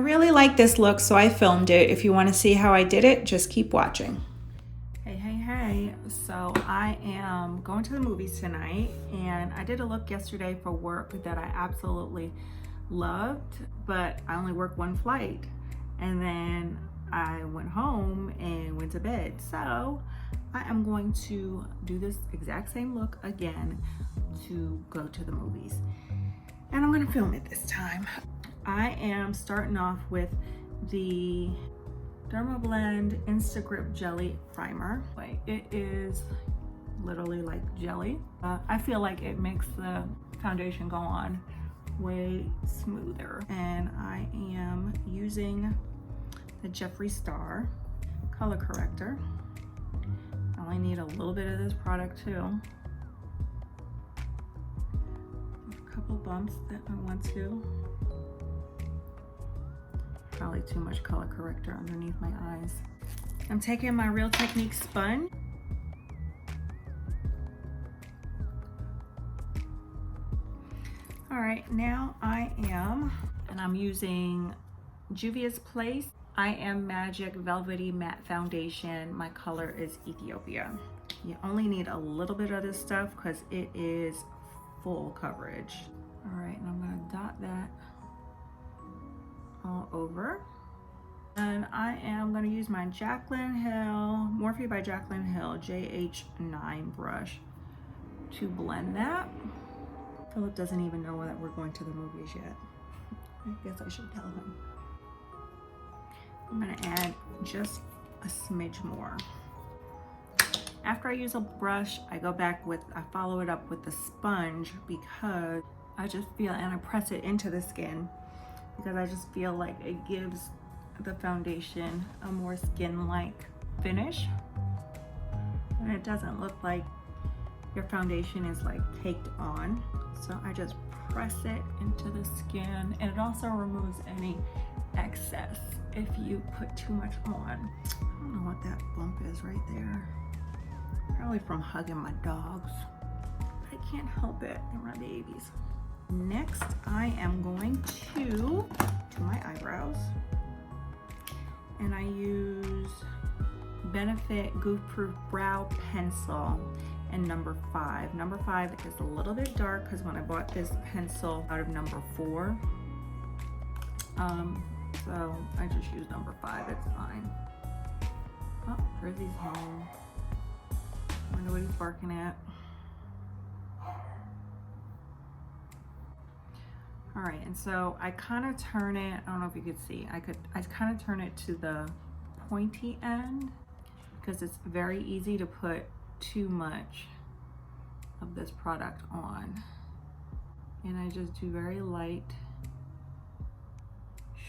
really like this look, so I filmed it. If you want to see how I did it, just keep watching. Hey. So I am going to the movies tonight, and I did a look yesterday for work that I absolutely loved, but I only worked one flight, and then I went home and went to bed. So I am going to do this exact same look again to go to the movies, and I'm going to film it this time. I am starting off with the Dermablend Instagrip Jelly Primer. It is literally like jelly. I feel like it makes the foundation go on way smoother. And I am using the Jeffree Star color corrector. I only need a little bit of this product too. A couple bumps that I want to. Probably too much color corrector underneath my eyes. I'm taking my Real Technique sponge. All right, now I'm using Juvia's Place I Am Magic Velvety Matte Foundation. My color is Ethiopia. You only need a little bit of this stuff because it is full coverage. All right, and I'm gonna dot that all over. And I am going to use my Jaclyn Hill, Morphe by Jaclyn Hill JH9 brush to blend that. Philip doesn't even know that we're going to the movies yet. I guess I should tell him. I'm going to add just a smidge more. After I use a brush, I follow it up with the sponge because I just feel, and I press it into the skin, because I just feel like it gives the foundation a more skin-like finish. And it doesn't look like your foundation is like caked on. So I just press it into the skin, and it also removes any excess if you put too much on. I don't know what that bump is right there. Probably from hugging my dogs. I can't help it, they're my babies. Next, I am going to my eyebrows, and I use Benefit Goof Proof Brow Pencil in number 5. Number 5 is a little bit dark because when I bought this pencil out of number 4, so I just use number 5. It's fine. Oh, Rizzy's home. Wonder what he's barking at. All right, and so I kind of turn it, I don't know if you could see, I kind of turn it to the pointy end because it's very easy to put too much of this product on. And I just do very light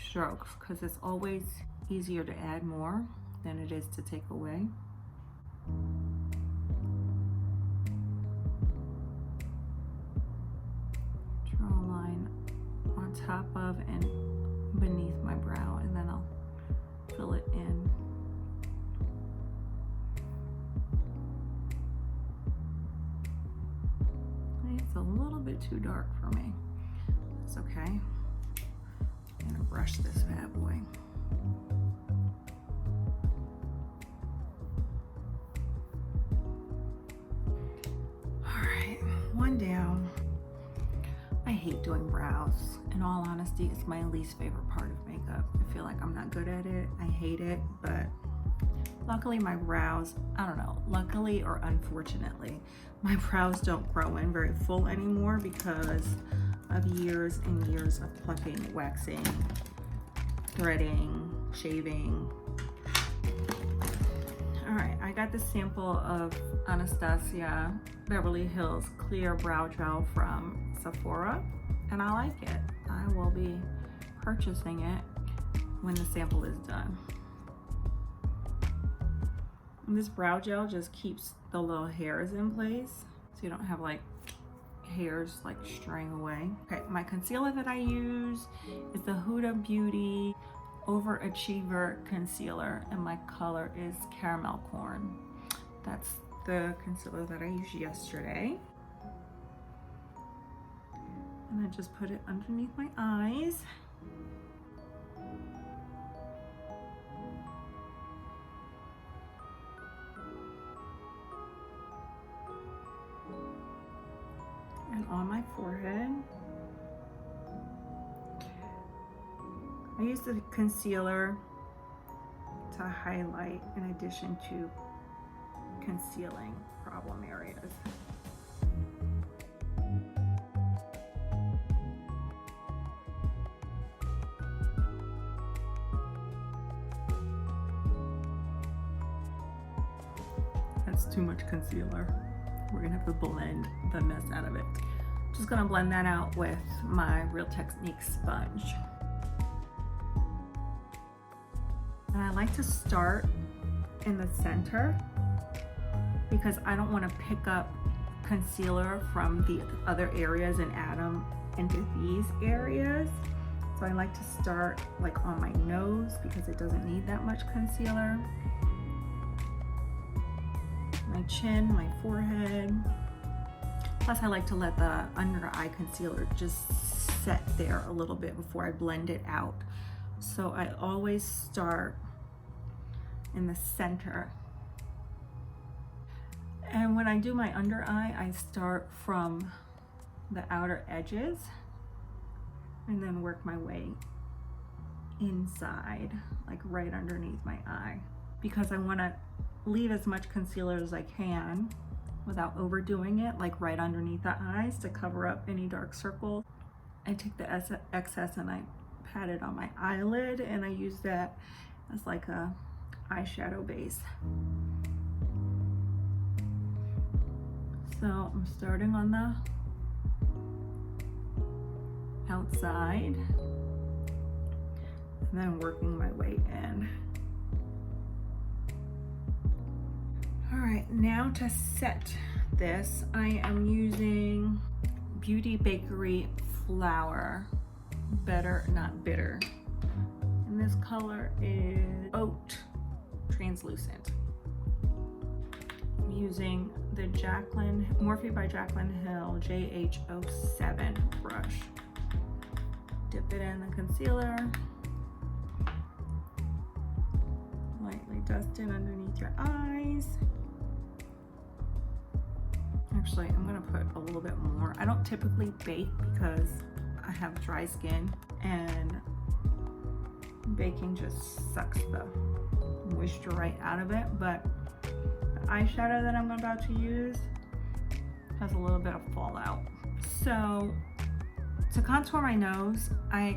strokes because it's always easier to add more than it is to take away. Draw a line on top of and beneath my brow, and then I'll fill it in. It's a little bit too dark for me. It's okay. I'm gonna brush this bad boy. All right, one down. I hate doing brows. In all honesty, it's my least favorite part of makeup. I feel like I'm not good at it. I hate it, but luckily my brows, I don't know, luckily or unfortunately, my brows don't grow in very full anymore because of years and years of plucking, waxing, threading, shaving. All right, I got this sample of Anastasia Beverly Hills Clear Brow Gel from Sephora, and I like it. I will be purchasing it when the sample is done. And this brow gel just keeps the little hairs in place, so you don't have like hairs like straying away. Okay, my concealer that I use is the Huda Beauty Overachiever Concealer, and my color is Caramel Corn. That's the concealer that I used yesterday. And I just put it underneath my eyes. my forehead. I use the concealer to highlight in addition to concealing problem areas. That's too much concealer. We're gonna have to blend the mess out of it. Just gonna blend that out with my Real Technique sponge. And I like to start in the center because I don't want to pick up concealer from the other areas and add them into these areas. So I like to start like on my nose because it doesn't need that much concealer. My chin, my forehead. Plus I like to let the under eye concealer just set there a little bit before I blend it out. So I always start in the center. And when I do my under eye, I start from the outer edges and then work my way inside, like right underneath my eye. Because I want to leave as much concealer as I can without overdoing it, like right underneath the eyes to cover up any dark circles. I take the excess and I pat it on my eyelid, and I use that as like a eyeshadow base. So I'm starting on the outside and then working my way in. All right, now to set this, I am using Beauty Bakery Flour, Better Not Bitter. And this color is Oat Translucent. I'm using the Morphe by Jaclyn Hill JH07 brush. Dip it in the concealer. Lightly dust it underneath your eyes. Actually, I'm gonna put a little bit more. I don't typically bake because I have dry skin and baking just sucks the moisture right out of it, but the eyeshadow that I'm about to use has a little bit of fallout. So to contour my nose,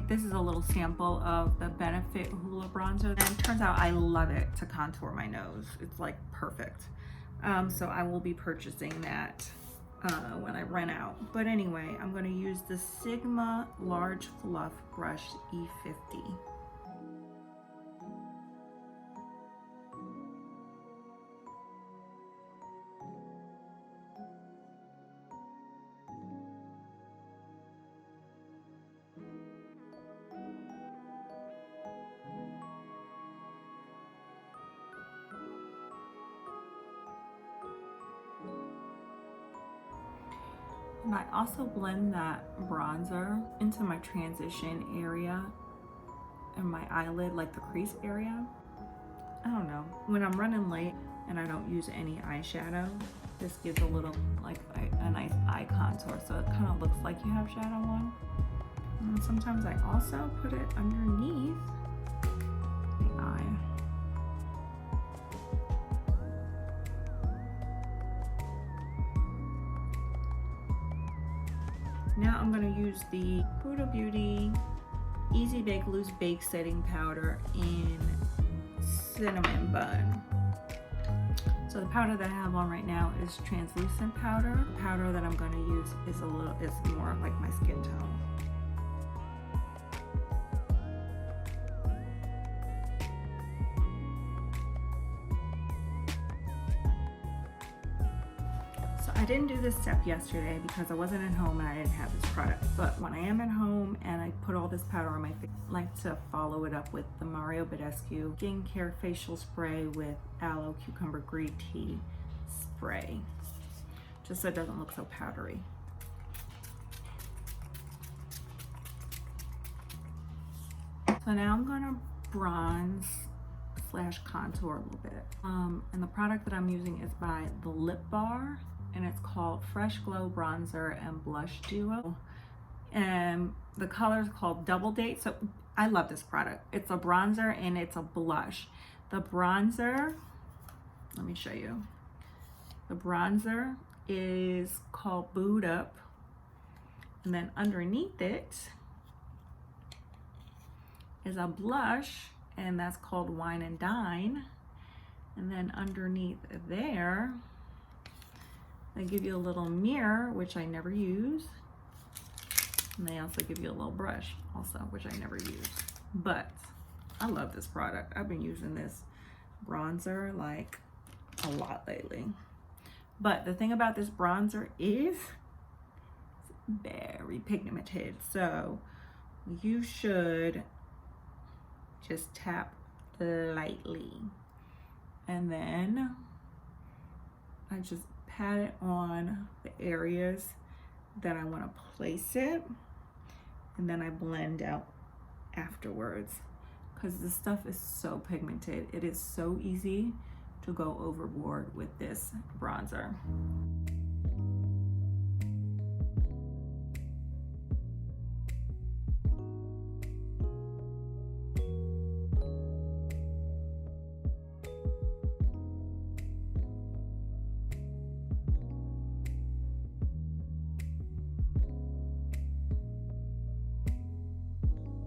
this is a little sample of the Benefit Hoola bronzer, and it turns out I love it to contour my nose. It's like perfect. So I will be purchasing that when I run out. But anyway, I'm going to use the Sigma Large Fluff Brush E50. And I also blend that bronzer into my transition area and my eyelid, like the crease area. I don't know, when I'm running late and I don't use any eyeshadow, this gives a little, like a nice eye contour, so it kind of looks like you have shadow on. And sometimes I also put it underneath the eye. Now I'm going to use the Huda Beauty Easy Bake Loose Bake Setting Powder in Cinnamon Bun. So the powder that I have on right now is translucent powder. The powder that I'm going to use is more like my skin tone. I didn't do this step yesterday because I wasn't at home and I didn't have this product, but when I am at home and I put all this powder on my face, I like to follow it up with the Mario Badescu Skincare Facial Spray with Aloe Cucumber Green Tea Spray, just so it doesn't look so powdery. So now I'm gonna bronze / contour a little bit. And the product that I'm using is by the Lip Bar, and it's called Fresh Glow Bronzer and Blush Duo. And the color is called Double Date. So I love this product. It's a bronzer and it's a blush. The bronzer, let me show you. The bronzer is called Booed Up. And then underneath it is a blush, and that's called Wine and Dine. And then underneath there, they give you a little mirror, which I never use. And they also give you a little brush also, which I never use. But I love this product. I've been using this bronzer like a lot lately. But the thing about this bronzer is it's very pigmented. So you should just tap lightly. And then I just pat it on the areas that I want to place it, and then I blend out afterwards, because this stuff is so pigmented. It is so easy to go overboard with this bronzer.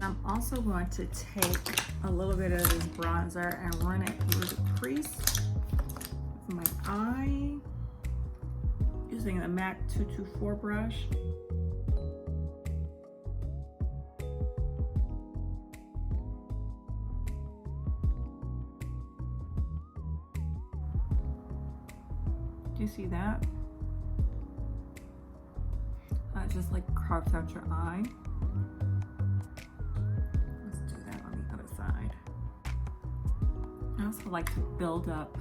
I'm also going to take a little bit of this bronzer and run it through the crease of my eye using the MAC 224 brush. Do you see that? It just like carves out your eye. I also like to build up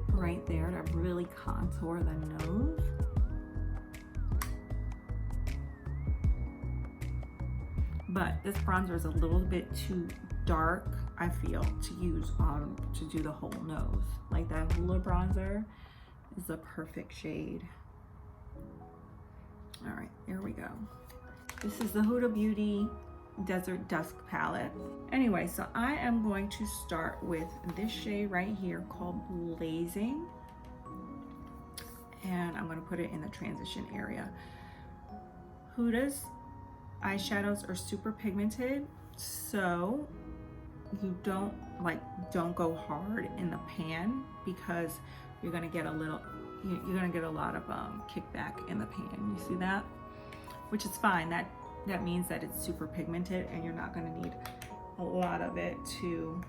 right there to really contour the nose. But this bronzer is a little bit too dark, I feel, to use on to do the whole nose. Like that Hoola bronzer is the perfect shade. All right, here we go. This is the Huda Beauty Desert Dusk palette. Anyway, so I am going to start with this shade right here called Blazing, and I'm going to put it in the transition area. Huda's eyeshadows are super pigmented, so you don't go hard in the pan, because you're going to get a little, you're going to get a lot of kickback in the pan. You see that? Which is fine. That means that it's super pigmented and you're not going to need a lot of it to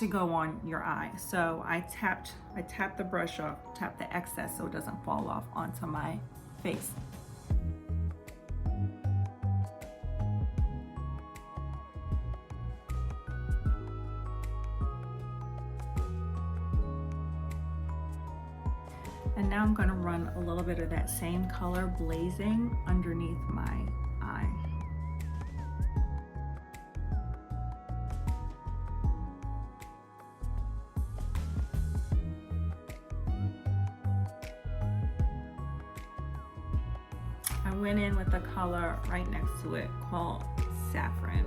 go on your eye. So I tapped the brush off, tapped the excess so it doesn't fall off onto my face. And now I'm going to run a little bit of that same color, Blazing, underneath my eye. I went in with the color right next to it called Saffron.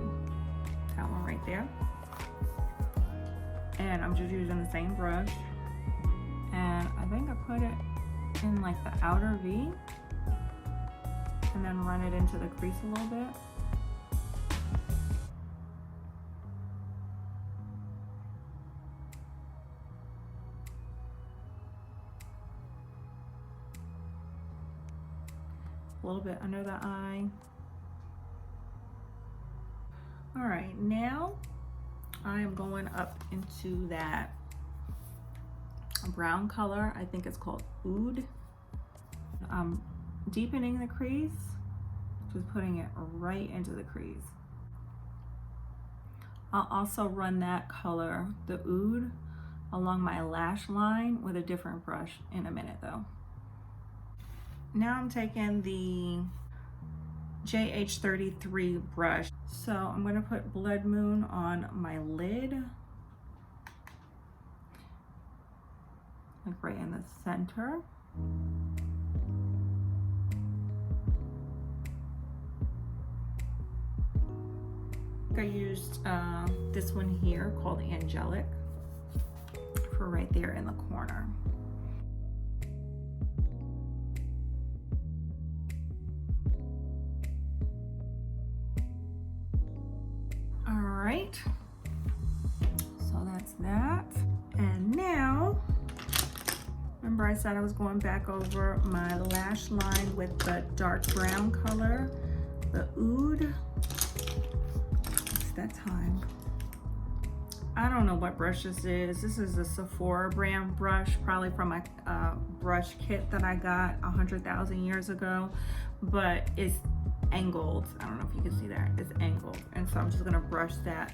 That one right there. And I'm just using the same brush. And I think I put it in like the outer V, and then run it into the crease a little bit. A little bit under the eye. All right, now I am going up into that brown color. I think it's called Oud. I'm deepening the crease, just putting it right into the crease. I'll also run that color, the Oud, along my lash line with a different brush in a minute though. Now I'm taking the JH33 brush. So I'm going to put Blood Moon on my lid, like right in the center. I used this one here called Angelic for right there in the corner. All right, so that's that. And now, remember I said I was going back over my lash line with the dark brown color, the Oud. It's that time. I don't know what brush this is. This is a Sephora brand brush, probably from my brush kit that I got 100,000 years ago, but it's angled. I don't know if you can see that. It's angled. And so I'm just gonna brush that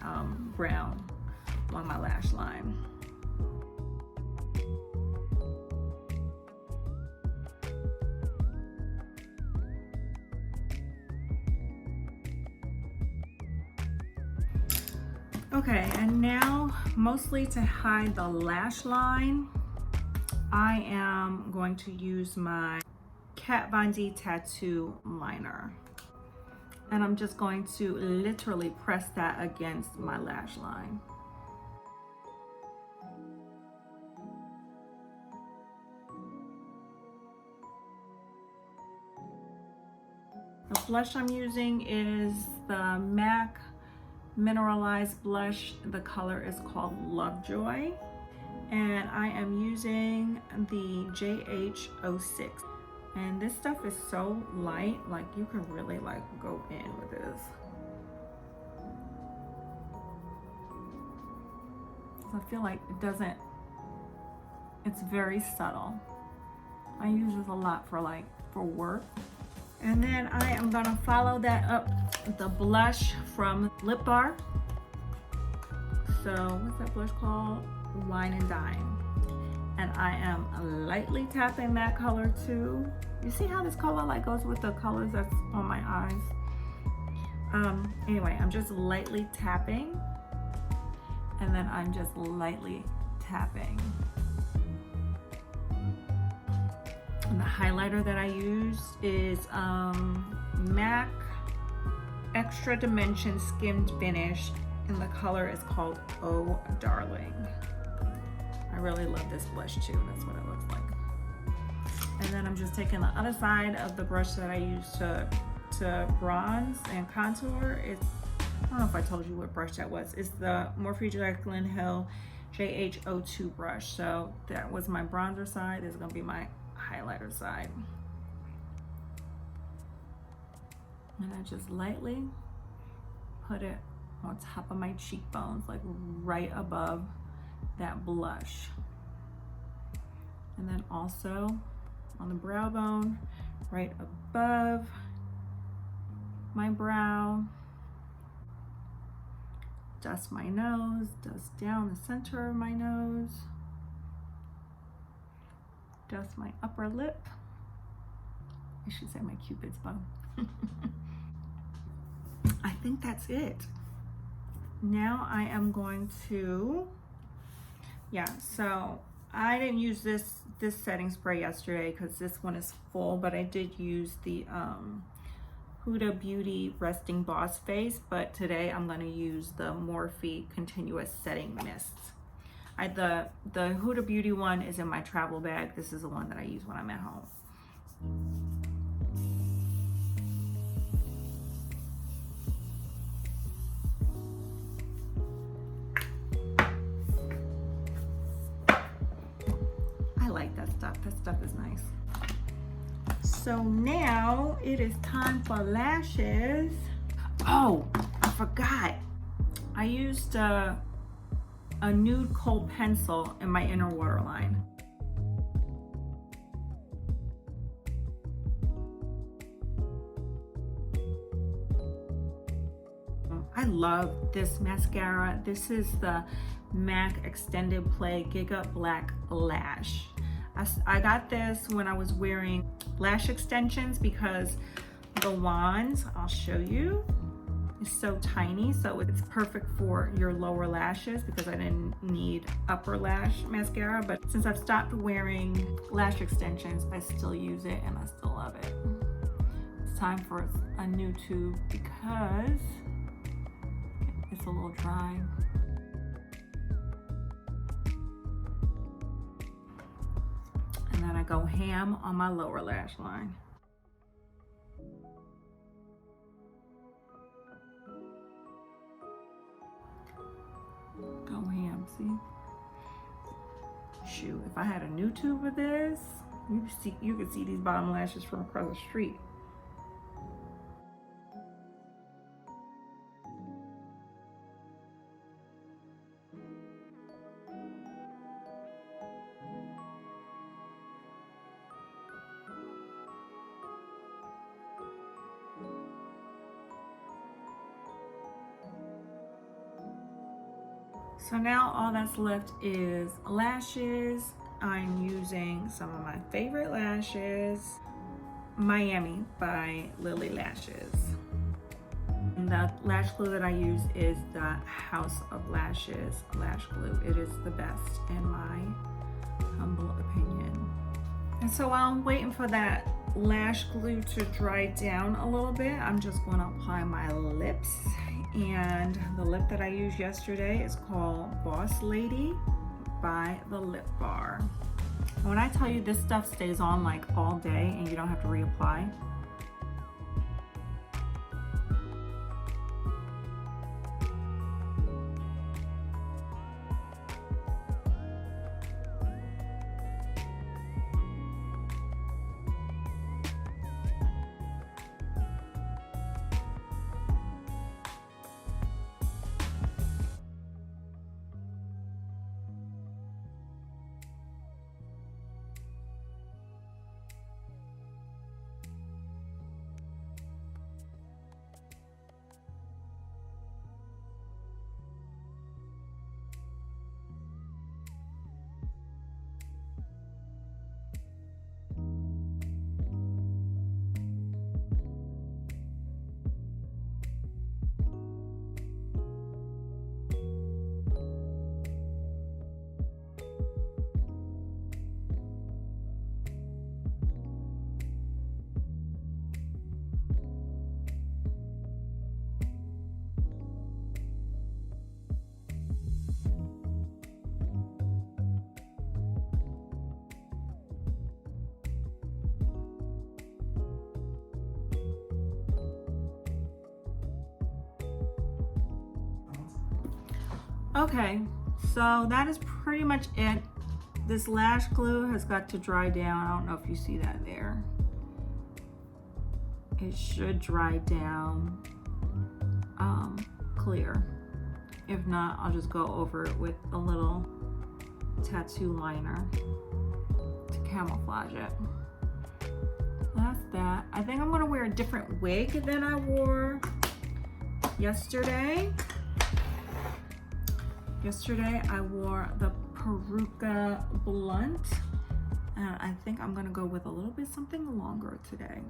brown along my lash line. Okay, and now mostly to hide the lash line, I am going to use my Kat Von D tattoo liner. And I'm just going to literally press that against my lash line. The blush I'm using is the MAC Mineralized Blush. The color is called Lovejoy. And I am using the JH06. And this stuff is so light, like you can really like go in with this. I feel like it doesn't, it's very subtle. I use this a lot for work. And then I am gonna follow that up with the blush from Lip Bar. So what's that blush called? Wine and Dine. And I am lightly tapping that color too. You see how this color like goes with the colors that's on my eyes? Anyway, I'm just lightly tapping, and then I'm just lightly tapping. And the highlighter that I use is MAC Extra Dimension Skimmed Finish, and the color is called Oh Darling. I really love this blush too. That's what it looks like. And then I'm just taking the other side of the brush that I use to bronze and contour. I don't know if I told you what brush that was. It's the Morphe Jaclyn Hill JH02 brush. So that was my bronzer side. This is gonna be my highlighter side. And I just lightly put it on top of my cheekbones, like right above that blush. And then also on the brow bone, right above my brow. Dust my nose, dust down the center of my nose. Dust my upper lip. I should say my Cupid's bow. I think that's it. Now I am going to, so I didn't use this setting spray yesterday because this one is full, but I did use the Huda Beauty Resting Boss Face, but today I'm going to use the Morphe Continuous Setting Mist. The Huda Beauty one is in my travel bag. This is the one that I use when I'm at home. I like that stuff. That stuff is nice. So now it is time for lashes. Oh, I forgot. I used a nude kohl pencil in my inner waterline. I love this mascara. This is the MAC Extended Play Giga Black Lash. I got this when I was wearing lash extensions because the wands, I'll show you. is so tiny, so it's perfect for your lower lashes because I didn't need upper lash mascara. But since I've stopped wearing lash extensions, I still use it and I still love it. It's time for a new tube because it's a little dry. And then I go ham on my lower lash line. Go ham, see? Shoot, if I had a new tube of this, you could see these bottom lashes from across the street. So now all that's left is lashes. I'm using some of my favorite lashes, Miami by Lily Lashes. And the lash glue that I use is the House of Lashes lash glue. It is the best in my humble opinion. And so while I'm waiting for that lash glue to dry down a little bit, I'm just going to apply my lips. And the lip that I used yesterday is called Boss Lady by the Lip Bar. When I tell you this stuff stays on like all day and you don't have to reapply. Okay, so that is pretty much it. This lash glue has got to dry down. I don't know if you see that there. It should dry down clear. If not, I'll just go over it with a little tattoo liner to camouflage it. That's that. I think I'm gonna wear a different wig than I wore yesterday. Yesterday I wore the Peruca Blunt, and I think I'm gonna go with a little bit something longer today.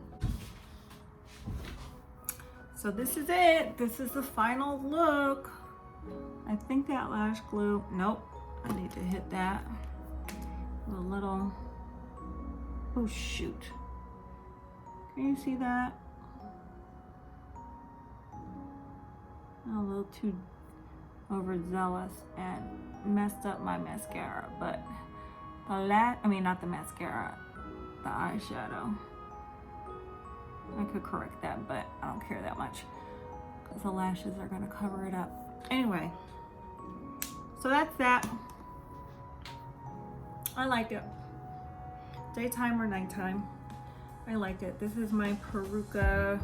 So this is it. This is the final look. I think that lash glue, nope, I need to hit that with a little, oh shoot. Can you see that? A little too overzealous and messed up my mascara, but not the mascara, the eyeshadow. I could correct that, but I don't care that much because the lashes are gonna cover it up. Anyway, so that's that. I like it. Daytime or nighttime, I like it. This is my Peruca,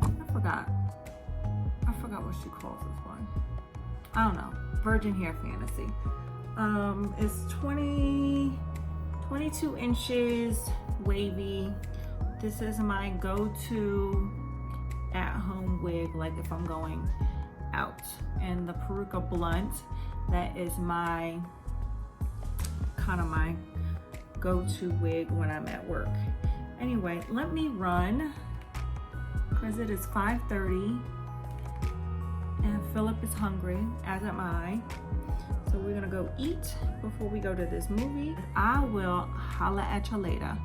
I forgot what she calls this one. I don't know, Virgin Hair Fantasy. It's 22 inches wavy. This is my go-to at-home wig, like if I'm going out. And the Peruca Blunt, that is my kind of my go-to wig when I'm at work. Anyway, let me run because it is 5:30 And Philip is hungry, as am I. So we're gonna go eat before we go to this movie. I will holla at you later.